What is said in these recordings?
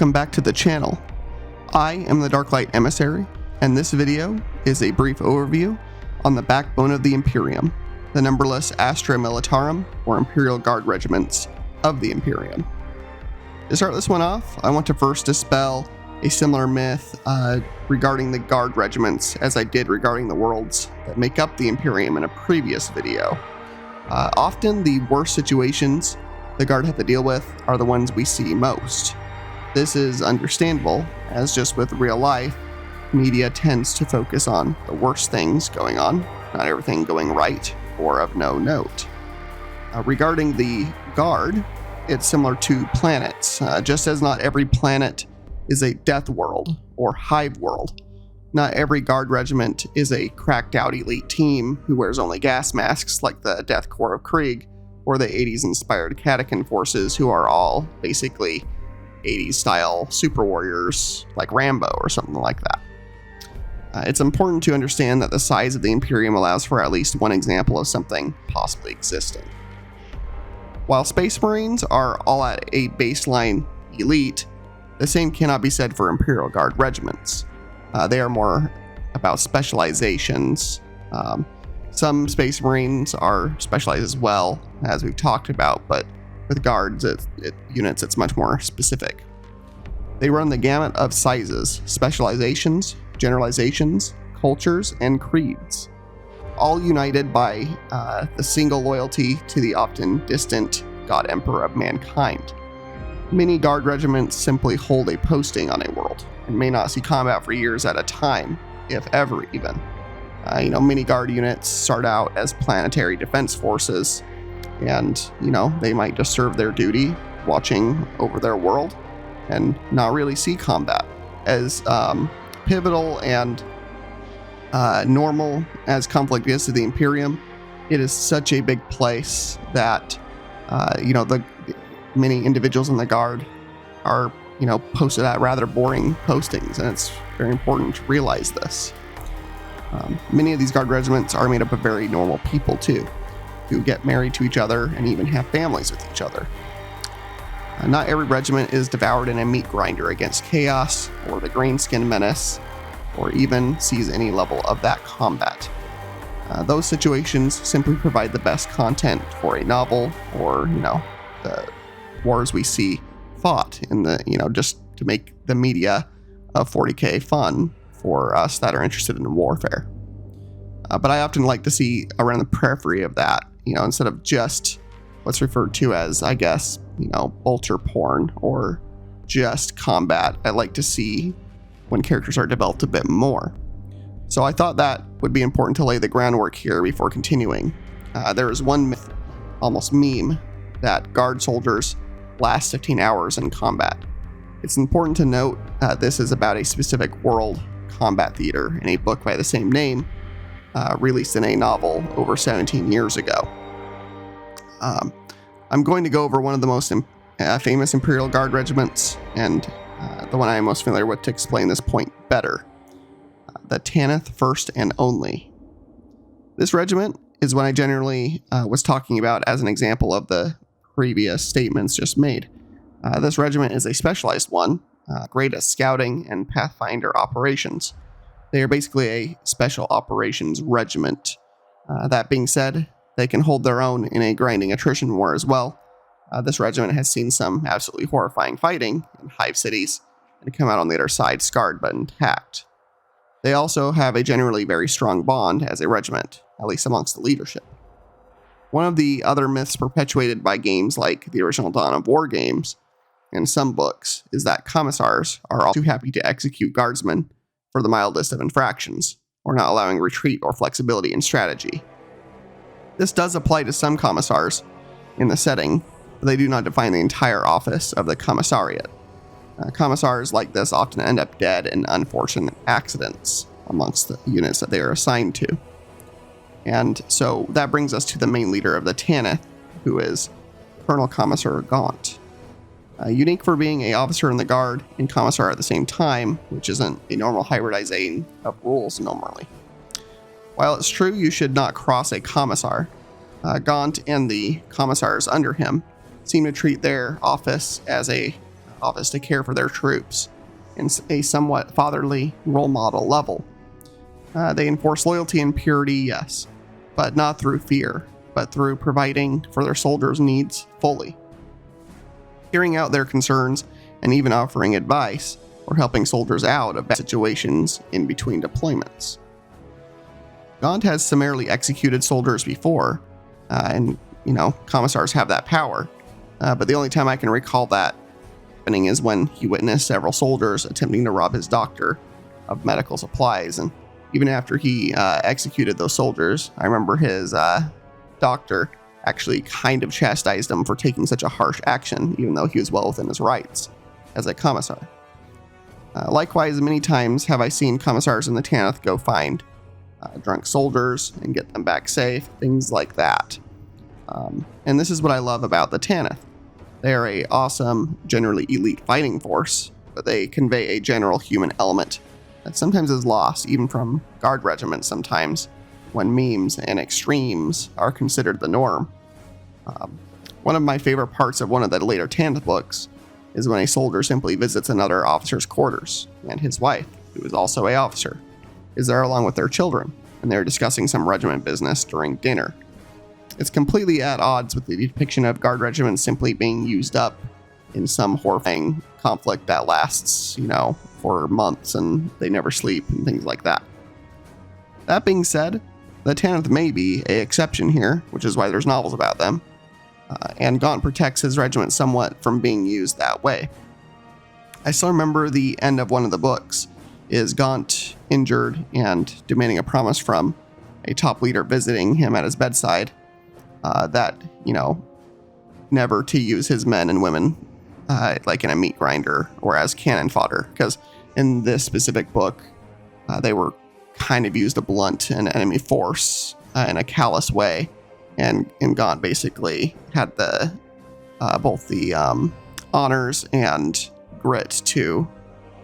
Welcome back to the channel. I am the Darklight Emissary, and this video is a brief overview on the backbone of the Imperium, the numberless Astra Militarum, or Imperial Guard regiments of the Imperium. To start this one off, I want to first dispel a similar myth regarding the Guard regiments as I did regarding the worlds that make up the Imperium in a previous video. Often the worst situations the Guard have to deal with are the ones we see most. This is understandable, as just with real life, media tends to focus on the worst things going on, not everything going right or of no note. Regarding the Guard, it's similar to planets. Just as not every planet is a death world or hive world, not every Guard regiment is a cracked out elite team who wears only gas masks like the Death Corps of Krieg or the 80s inspired Catachan forces who are all basically 80s style super warriors like Rambo or something like that. It's important to understand that the size of the Imperium allows for at least one example of something possibly existing. While Space Marines are all at a baseline elite, the same cannot be said for Imperial Guard regiments. They are more about specializations. Some Space Marines are specialized as well, as we've talked about, but with Guards units, it's much more specific. They run the gamut of sizes, specializations, generalizations, cultures, and creeds, all united by the single loyalty to the often distant God Emperor of mankind. Many Guard regiments simply hold a posting on a world and may not see combat for years at a time, if ever even. Many Guard units start out as planetary defense forces, and they might just serve their duty watching over their world and not really see combat. As pivotal and normal as conflict is to the Imperium, it is such a big place that the many individuals in the Guard are posted at rather boring postings, and it's very important to realize this. Many of these Guard regiments are made up of very normal people too, who get married to each other and even have families with each other. Not every regiment is devoured in a meat grinder against chaos or the Grainskin menace, or even sees any level of that combat. Those situations simply provide the best content for a novel, or the wars we see fought in the just to make the media of 40k fun for us that are interested in warfare. But I often like to see around the periphery of that, instead of just what's referred to as, I guess, bolter porn or just combat. I like to see when characters are developed a bit more. So I thought that would be important to lay the groundwork here before continuing. There is one myth, almost meme, that Guard soldiers last 15 hours in combat. It's important to note this is about a specific world combat theater in a book by the same name, released in a novel over 17 years ago. I'm going to go over one of the most famous Imperial Guard regiments, and the one I'm most familiar with to explain this point better. The Tanith First and Only. This regiment is what I generally was talking about as an example of the previous statements just made. This regiment is a specialized one, great at scouting and pathfinder operations. They are basically a special operations regiment. That being said, they can hold their own in a grinding attrition war as well. This regiment has seen some absolutely horrifying fighting in hive cities and come out on the other side scarred but intact. They also have a generally very strong bond as a regiment, at least amongst the leadership. One of the other myths perpetuated by games like the original Dawn of War games and some books is that commissars are all too happy to execute guardsmen for the mildest of infractions, or not allowing retreat or flexibility in strategy. This does apply to some commissars in the setting, but they do not define the entire office of the commissariat. Commissars like this often end up dead in unfortunate accidents amongst the units that they are assigned to. And so that brings us to the main leader of the Tanith, who is Colonel Commissar Gaunt. Unique for being an officer in the Guard and Commissar at the same time, which isn't a normal hybridizing of roles normally. While it's true you should not cross a Commissar, Gaunt and the Commissars under him seem to treat their office as a office to care for their troops in a somewhat fatherly role model level. They enforce loyalty and purity, yes, but not through fear, but through providing for their soldiers' needs fully. Hearing out their concerns and even offering advice or helping soldiers out of bad situations in between deployments. Gaunt has summarily executed soldiers before, and commissars have that power, but the only time I can recall that happening is when he witnessed several soldiers attempting to rob his doctor of medical supplies, and even after he executed those soldiers, I remember his doctor actually kind of chastised him for taking such a harsh action, even though he was well within his rights as a commissar. Likewise, many times have I seen commissars in the Tanith go find drunk soldiers and get them back safe, things like that. And this is what I love about the Tanith. They are an awesome, generally elite fighting force, but they convey a general human element that sometimes is lost, even from guard regiments sometimes, when memes and extremes are considered the norm. One of my favorite parts of one of the later Tanith books is when a soldier simply visits another officer's quarters, and his wife, who is also an officer, is there along with their children, and they're discussing some regiment business during dinner. It's completely at odds with the depiction of guard regiments simply being used up in some horrifying conflict that lasts, for months and they never sleep and things like that. That being said, the Tanith may be an exception here, which is why there's novels about them, and Gaunt protects his regiment somewhat from being used that way. I still remember the end of one of the books is Gaunt injured and demanding a promise from a top leader visiting him at his bedside that, never to use his men and women like in a meat grinder or as cannon fodder, because in this specific book, they were kind of used to blunt an enemy force in a callous way, and Gaunt basically had the both the honors and grit to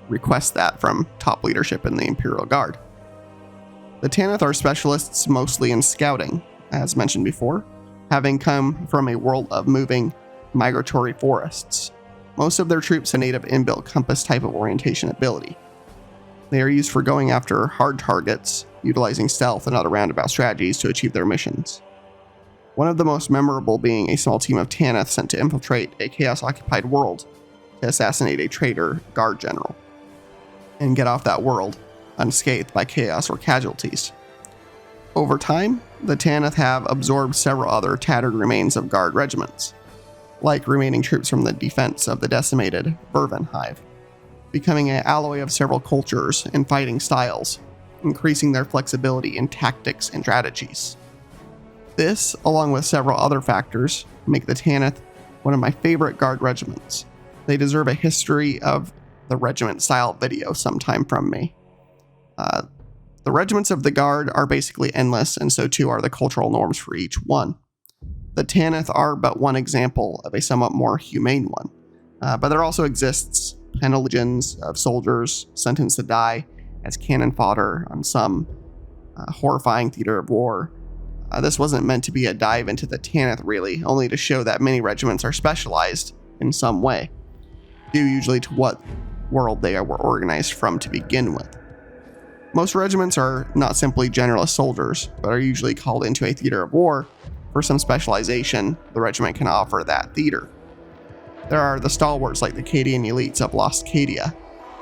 request that from top leadership in the Imperial Guard. The Tanith are specialists mostly in scouting, as mentioned before, having come from a world of moving migratory forests. Most of their troops have native inbuilt compass type of orientation ability. They are used for going after hard targets, utilizing stealth and other roundabout strategies to achieve their missions. One of the most memorable being a small team of Tanith sent to infiltrate a chaos-occupied world to assassinate a traitor guard general, and get off that world unscathed by chaos or casualties. Over time, the Tanith have absorbed several other tattered remains of guard regiments, like remaining troops from the defense of the decimated Vervin Hive, becoming an alloy of several cultures and fighting styles, increasing their flexibility in tactics and strategies. This, along with several other factors, make the Tanith one of my favorite guard regiments. They deserve a history of the regiment style video sometime from me. The regiments of the Guard are basically endless, and so too are the cultural norms for each one. The Tanith are but one example of a somewhat more humane one, but there also exists legions of soldiers sentenced to die as cannon fodder on some horrifying theater of war. This wasn't meant to be a dive into the Tanith really, only to show that many regiments are specialized in some way, due usually to what world they were organized from to begin with. Most regiments are not simply generalist soldiers, but are usually called into a theater of war for some specialization the regiment can offer that theater. There are the stalwarts like the Cadian elites of Lost Cadia,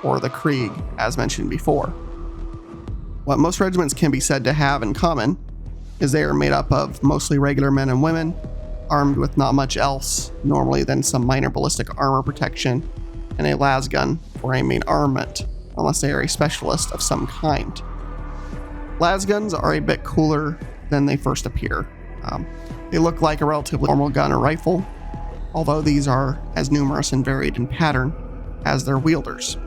or the Krieg, as mentioned before. What most regiments can be said to have in common is they are made up of mostly regular men and women, armed with not much else, normally than some minor ballistic armor protection, and a lasgun for a main armament, unless they are a specialist of some kind. Lasguns are a bit cooler than they first appear. They look like a relatively normal gun or rifle, although these are as numerous and varied in pattern as their wielders.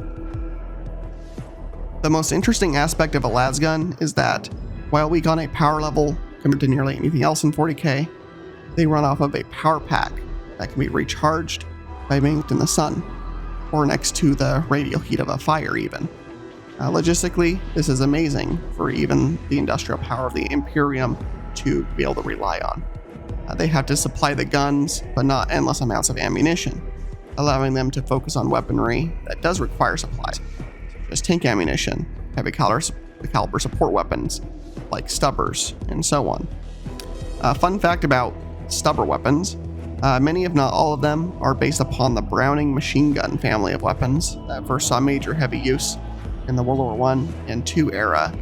The most interesting aspect of a lasgun is that, while weak on a power level compared to nearly anything else in 40k, they run off of a power pack that can be recharged by being in the sun, or next to the radial heat of a fire even. Logistically, this is amazing for even the industrial power of the Imperium to be able to rely on. They have to supply the guns, but not endless amounts of ammunition. allowing them to focus on weaponry that does require supplies, such as tank ammunition, heavy caliber support weapons like stubbers, and so on. Fun fact about stubber weapons, many if not all of them are based upon the Browning machine gun family of weapons that first saw major heavy use in the World War I and II era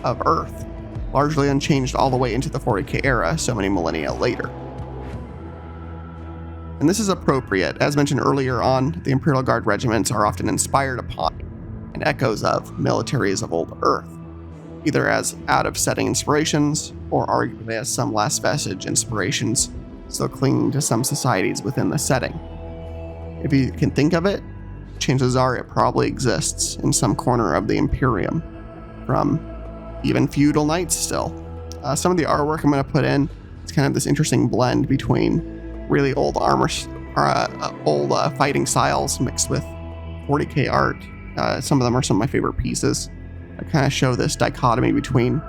of Earth, largely unchanged all the way into the 40k era so many millennia later. And this is appropriate. As mentioned earlier on, the Imperial Guard regiments are often inspired upon and echoes of militaries of old Earth, either as out-of-setting inspirations or arguably as some last vestige inspirations still clinging to some societies within the setting. If you can think of it, chances are it probably exists in some corner of the Imperium, from even feudal knights still. Some of the artwork I'm going to put in is kind of this interesting blend between really old armor, old fighting styles mixed with 40k art. Some of them are some of my favorite pieces that kind of show this dichotomy between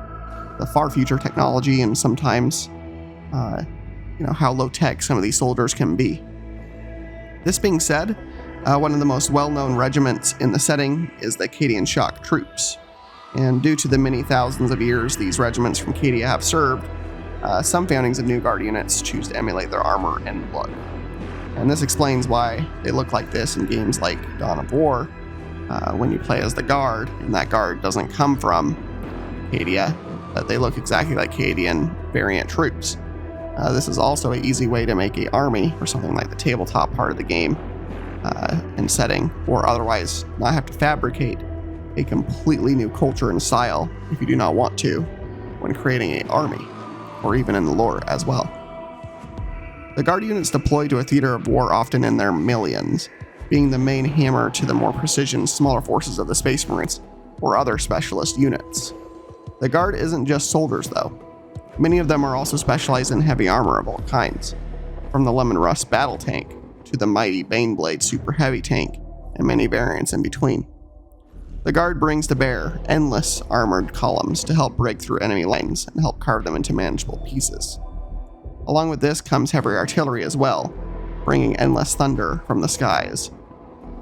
the far future technology and sometimes how low tech some of these soldiers can be. This being said, one of the most well-known regiments in the setting is the Cadian Shock Troops. And due to the many thousands of years these regiments from Cadia have served, some foundings of New Guard units choose to emulate their armor and look. And this explains why they look like this in games like Dawn of War, when you play as the Guard, and that Guard doesn't come from Cadia, but they look exactly like Cadian variant troops. This is also an easy way to make an army for something like the tabletop part of the game and setting, or otherwise not have to fabricate a completely new culture and style if you do not want to when creating an army, or even in the lore as well. The Guard units deploy to a theater of war often in their millions, being the main hammer to the more precision, smaller forces of the Space Marines or other specialist units. The Guard isn't just soldiers though. Many of them are also specialized in heavy armor of all kinds, from the Lemon Rust battle tank to the mighty Baneblade super heavy tank and many variants in between. The Guard brings to bear endless armored columns to help break through enemy lines and help carve them into manageable pieces. Along with this comes heavy artillery as well, bringing endless thunder from the skies.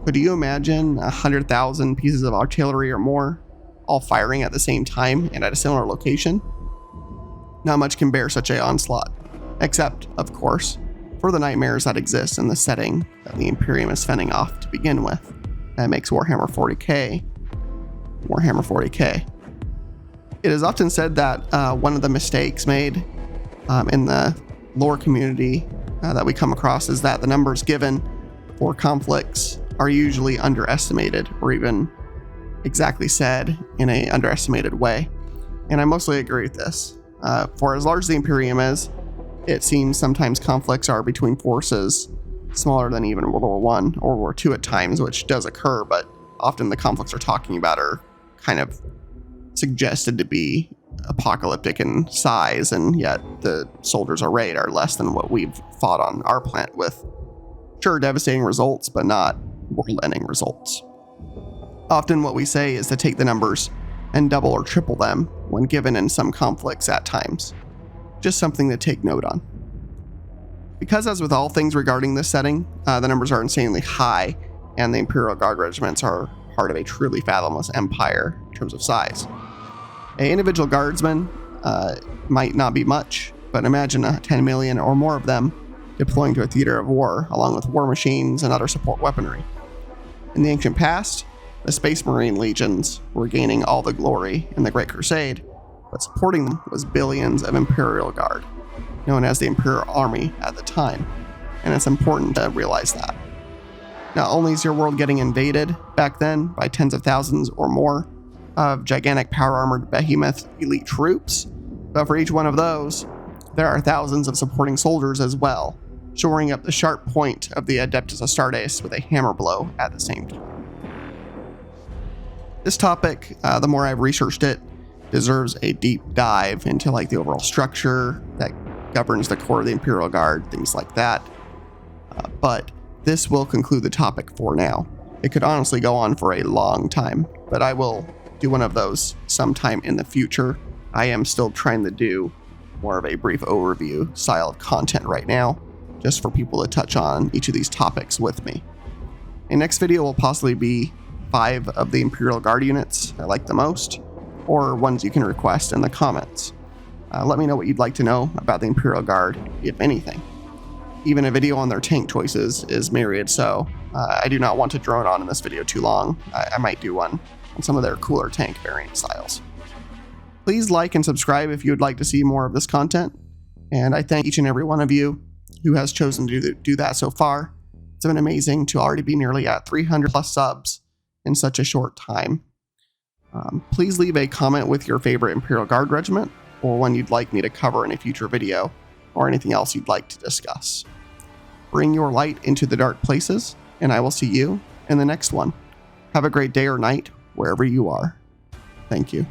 Could you imagine 100,000 pieces of artillery or more, all firing at the same time and at a similar location? Not much can bear such an onslaught, except, of course, for the nightmares that exist in the setting that the Imperium is fending off to begin with. That makes Warhammer 40k Warhammer 40k. It is often said that one of the mistakes made in the lore community that we come across is that the numbers given for conflicts are usually underestimated, or even exactly said in an underestimated way. And I mostly agree with this. For as large as the Imperium is, it seems sometimes conflicts are between forces smaller than even World War I or World War II at times, which does occur, but often the conflicts we're talking about are kind of suggested to be apocalyptic in size, and yet the soldiers arrayed are less than what we've fought on our planet with. Sure, devastating results, but not world-ending results. Often what we say is to take the numbers and double or triple them when given in some conflicts at times. Just something to take note on. Because as with all things regarding this setting, the numbers are insanely high, and the Imperial Guard regiments are part of a truly fathomless empire in terms of size. An individual guardsman might not be much, but imagine 10 million or more of them deploying to a theater of war, along with war machines and other support weaponry. In the ancient past, the Space Marine legions were gaining all the glory in the Great Crusade, but supporting them was billions of Imperial Guard, known as the Imperial Army at the time, and it's important to realize that. Not only is your world getting invaded back then by tens of thousands or more of gigantic power-armored behemoth elite troops, but for each one of those, there are thousands of supporting soldiers as well, shoring up the sharp point of the Adeptus Astartes with a hammer blow at the same time. This topic, the more I've researched it, deserves a deep dive into the overall structure that governs the core of the Imperial Guard, things like that. But this will conclude the topic for now. It could honestly go on for a long time, but I will do one of those sometime in the future. I am still trying to do more of a brief overview style of content right now, just for people to touch on each of these topics with me. A next video will possibly be 5 of the Imperial Guard units I like the most, or ones you can request in the comments. Let me know what you'd like to know about the Imperial Guard, if anything. Even a video on their tank choices is myriad, so I do not want to drone on in this video too long. I might do one on some of their cooler tank variant styles. Please like and subscribe if you would like to see more of this content, and I thank each and every one of you who has chosen to do that so far. It's been amazing to already be nearly at 300 plus subs in such a short time. Please leave a comment with your favorite Imperial Guard regiment, or one you'd like me to cover in a future video, or anything else you'd like to discuss. Bring your light into the dark places, and I will see you in the next one. Have a great day or night, wherever you are. Thank you.